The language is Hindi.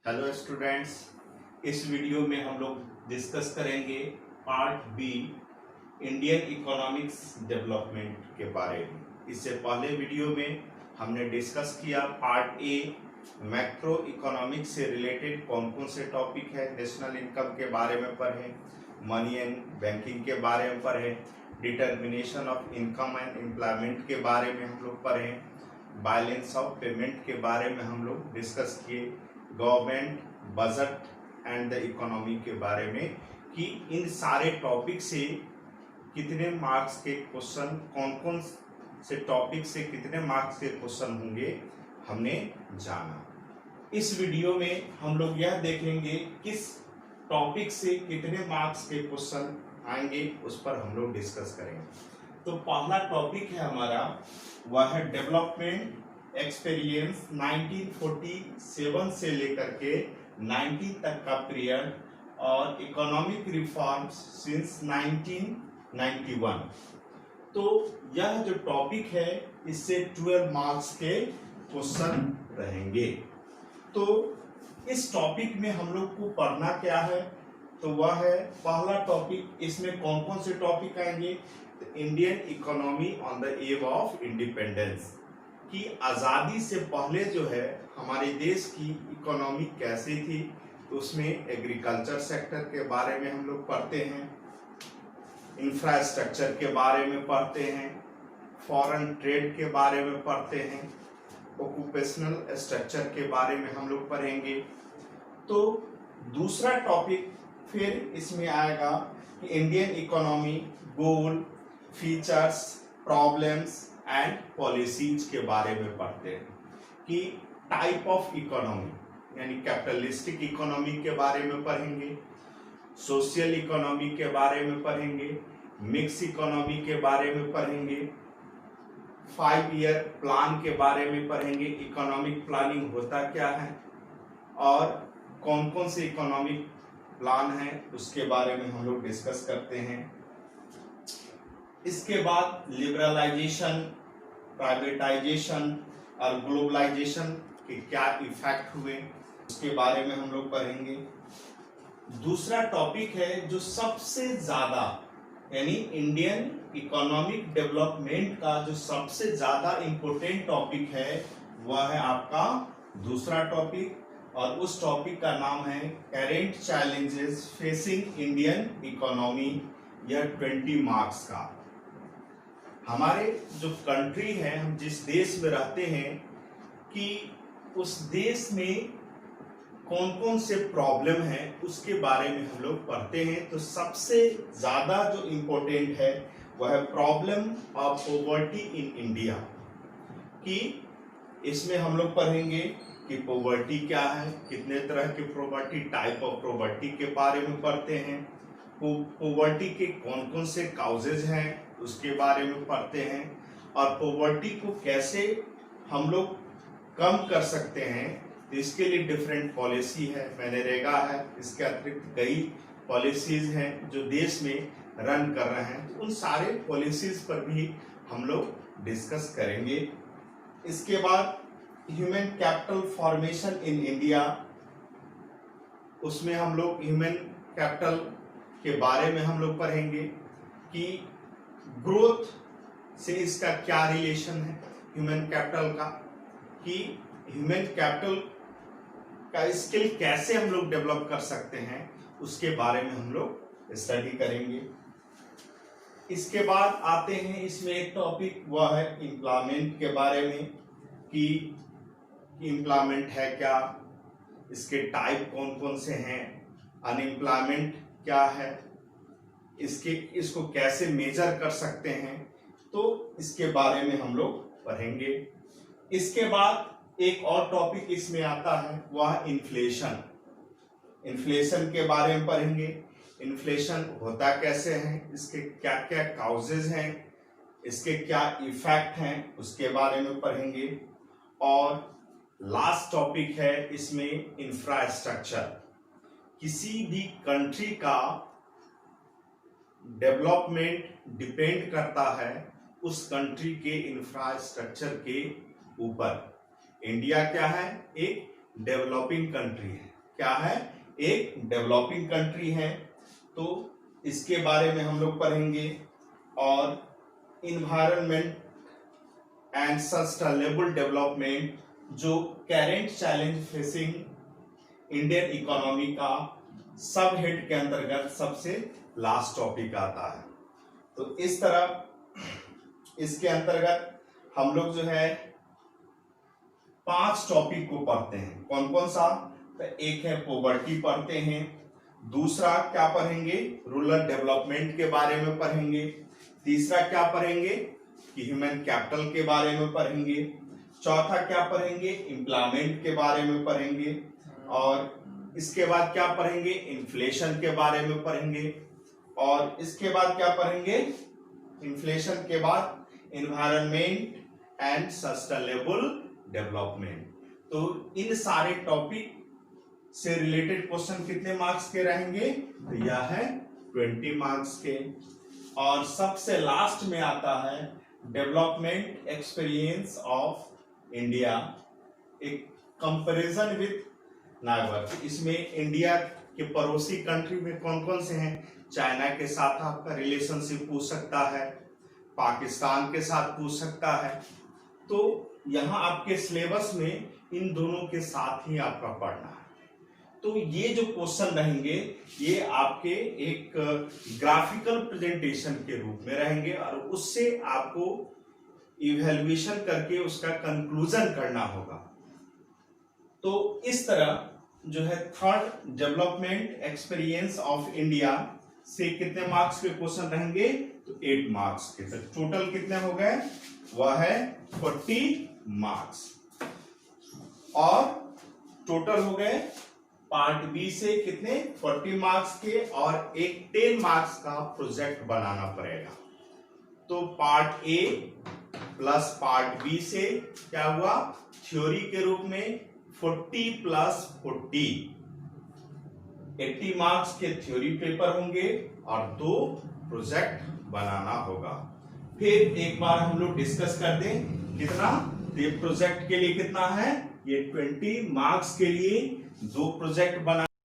हेलो स्टूडेंट्स, इस वीडियो में हम लोग डिस्कस करेंगे part B Indian economics development के बारे में। इससे पहले वीडियो में हमने डिस्कस किया पार्ट ए मैक्रो इकोनॉमिक्स से रिलेटेड कौन कौन से टॉपिक है। नेशनल इनकम के बारे में पढ़े, मनी एंड बैंकिंग के बारे में पढ़े, determination of income and employment के बारे में हम लोग पढ़े, बैलेंस ऑफ पेमेंट के बारे में हम लोग डिस्कस किए, government budget and the economy के बारे में कि इन सारे टॉपिक से कितने मार्क्स के क्वेश्चन, कौन कौन से टॉपिक से कितने मार्क्स के क्वेश्चन होंगे हमने जाना। इस वीडियो में हम लोग यह देखेंगे किस टॉपिक से कितने मार्क्स के क्वेश्चन आएंगे, उस पर हम लोग डिस्कस करेंगे। तो पहला टॉपिक है हमारा, वह है डेवलपमेंट एक्सपीरियंस 1947 से लेकर के 90 तक का पीरियड और इकोनॉमिक रिफॉर्म्स सिंस 1991। तो यह जो टॉपिक है इससे 12 मार्क्स के क्वेश्चन रहेंगे। तो इस टॉपिक में हम लोग को पढ़ना क्या है, तो वह है पहला टॉपिक। इसमें कौन कौन से टॉपिक आएंगे, तो Indian economy on the above of independence, कि आज़ादी से पहले जो है हमारे देश की इकोनॉमी कैसी थी। तो उसमें एग्रीकल्चर सेक्टर के बारे में हम लोग पढ़ते हैं, इंफ्रास्ट्रक्चर के बारे में पढ़ते हैं, फॉरेन ट्रेड के बारे में पढ़ते हैं, ऑक्यूपेशनल स्ट्रक्चर के बारे में हम लोग पढ़ेंगे। तो दूसरा टॉपिक फिर इसमें आएगा कि Indian economy, goal, features, problems and policies के बारे में पढ़ते हैं कि टाइप ऑफ इकोनॉमी यानी कैपिटलिस्टिक इकोनॉमी के बारे में पढ़ेंगे, सोशल इकोनॉमी के बारे में पढ़ेंगे, मिक्स इकोनॉमी के बारे में पढ़ेंगे, 5 ईयर प्लान के बारे में पढ़ेंगे, इकोनॉमिक प्लानिंग होता क्या है और कौन कौन से इकोनॉमिक प्लान है उसके बारे में हम लोग डिस्कस करते हैं। इसके बाद लिबरलाइजेशन, प्राइवेटाइजेशन और ग्लोबलाइजेशन के क्या इफेक्ट हुए उसके बारे में हम लोग पढ़ेंगे। दूसरा टॉपिक है जो सबसे ज्यादा यानी इंडियन इकोनॉमिक डेवलपमेंट का जो सबसे ज्यादा इंपॉर्टेंट टॉपिक है वह है आपका दूसरा टॉपिक, और उस टॉपिक का नाम है current challenges facing Indian economy. यह 20 मार्क्स का। हमारे जो कंट्री है, हम जिस देश में रहते हैं, कि उस देश में कौन कौन से प्रॉब्लम है उसके बारे में हम लोग पढ़ते हैं। तो सबसे ज्यादा जो इम्पोर्टेंट है वह है problem of poverty in India, कि इसमें हम लोग पढ़ेंगे कि पॉवर्टी क्या है, कितने तरह के पॉवर्टी, टाइप ऑफ पॉवर्टी के बारे में पढ़ते हैं, पॉवर्टी के कौन कौन से काउजेज हैं उसके बारे में पढ़ते हैं, और पॉवर्टी को कैसे हम लोग कम कर सकते हैं। तो इसके लिए डिफरेंट पॉलिसी है, मनरेगा है, इसके अतिरिक्त कई पॉलिसीज हैं जो देश में रन कर रहे हैं। तो उन सारे पॉलिसीज पर भी हम लोग डिस्कस करेंगे। इसके बाद human capital formation in India, उसमें हम लोग ह्यूमन कैपिटल के बारे में हम लोग पढ़ेंगे कि ग्रोथ से इसका क्या रिलेशन है ह्यूमन कैपिटल का, कि ह्यूमन कैपिटल का स्किल कैसे हम लोग डेवलप कर सकते हैं उसके बारे में हम लोग स्टडी करेंगे। इसके बाद आते हैं इसमें एक टॉपिक, वह है एम्प्लॉयमेंट के बारे में, कि एम्प्लॉयमेंट है क्या, इसके टाइप कौन कौन से हैं, अनएम्प्लॉयमेंट क्या है, इसको कैसे मेजर कर सकते हैं, तो इसके बारे में हम लोग पढ़ेंगे। इसके बाद एक और टॉपिक इसमें आता है, वह इन्फ्लेशन। इन्फ्लेशन के बारे में पढ़ेंगे, इन्फ्लेशन होता कैसे है, इसके क्या क्या काउजेज हैं, इसके क्या इफेक्ट हैं उसके बारे में पढ़ेंगे। और लास्ट टॉपिक है इसमें इंफ्रास्ट्रक्चर। किसी भी कंट्री का डेवलपमेंट डिपेंड करता है उस कंट्री के इंफ्रास्ट्रक्चर के ऊपर। इंडिया क्या है, एक डेवलपिंग कंट्री है, क्या है, एक डेवलपिंग कंट्री है। तो इसके बारे में हम लोग पढ़ेंगे। और इन्वायरमेंट एंड सस्टेनेबल डेवलपमेंट, जो current challenge facing Indian economy का सब हेड के अंतर्गत सबसे लास्ट टॉपिक आता है। तो इस तरह इसके अंतर्गत हम लोग जो है 5 टॉपिक को पढ़ते हैं। कौन कौन सा? तो एक है पॉवर्टी पढ़ते हैं, दूसरा क्या पढ़ेंगे, रूरल डेवलपमेंट के बारे में पढ़ेंगे, तीसरा क्या पढ़ेंगे कि ह्यूमन कैपिटल के बारे में पढ़ेंगे, चौथा क्या पढ़ेंगे, एम्प्लॉयमेंट के बारे में पढ़ेंगे, और इसके बाद क्या पढ़ेंगे, इन्फ्लेशन के बारे में पढ़ेंगे, और इसके बाद क्या पढ़ेंगे, इन्फ्लेशन के बाद एनवायरनमेंट एंड सस्टेनेबल डेवलपमेंट। तो इन सारे टॉपिक से रिलेटेड क्वेश्चन कितने मार्क्स के रहेंगे? तो यह है 20 मार्क्स के। और सबसे लास्ट में आता है डेवलपमेंट एक्सपीरियंस ऑफ इंडिया, एक कंपैरिजन विद नाइबर। इसमें इंडिया के पड़ोसी कंट्री में कौन कौन से हैं? चाइना के साथ आपका रिलेशनशिप पूछ सकता है, पाकिस्तान के साथ पूछ सकता है। तो यहाँ आपके सिलेबस में इन दोनों के साथ ही आपका पढ़ना है। तो ये जो क्वेश्चन रहेंगे ये आपके एक ग्राफिकल प्रेजेंटेशन के रूप में रहेंगे, और उससे आपको इवैल्यूएशन करके उसका कंक्लूजन करना होगा। तो इस तरह जो है third development experience of India से कितने मार्क्स के क्वेश्चन रहेंगे? तो 8 मार्क्स के। तो टोटल कितने हो गए? वह है 40 मार्क्स। और टोटल हो गए पार्ट बी से कितने? 40 मार्क्स के, और एक 10 मार्क्स का प्रोजेक्ट बनाना पड़ेगा। तो part A plus part B से क्या हुआ? थ्योरी के रूप में 40 प्लस 40 80 मार्क्स के थ्योरी पेपर होंगे, और 2 प्रोजेक्ट बनाना होगा। फिर एक बार हम लोग डिस्कस कर दें कितना, ये प्रोजेक्ट के लिए कितना है, ये 20 मार्क्स के लिए 2 प्रोजेक्ट बना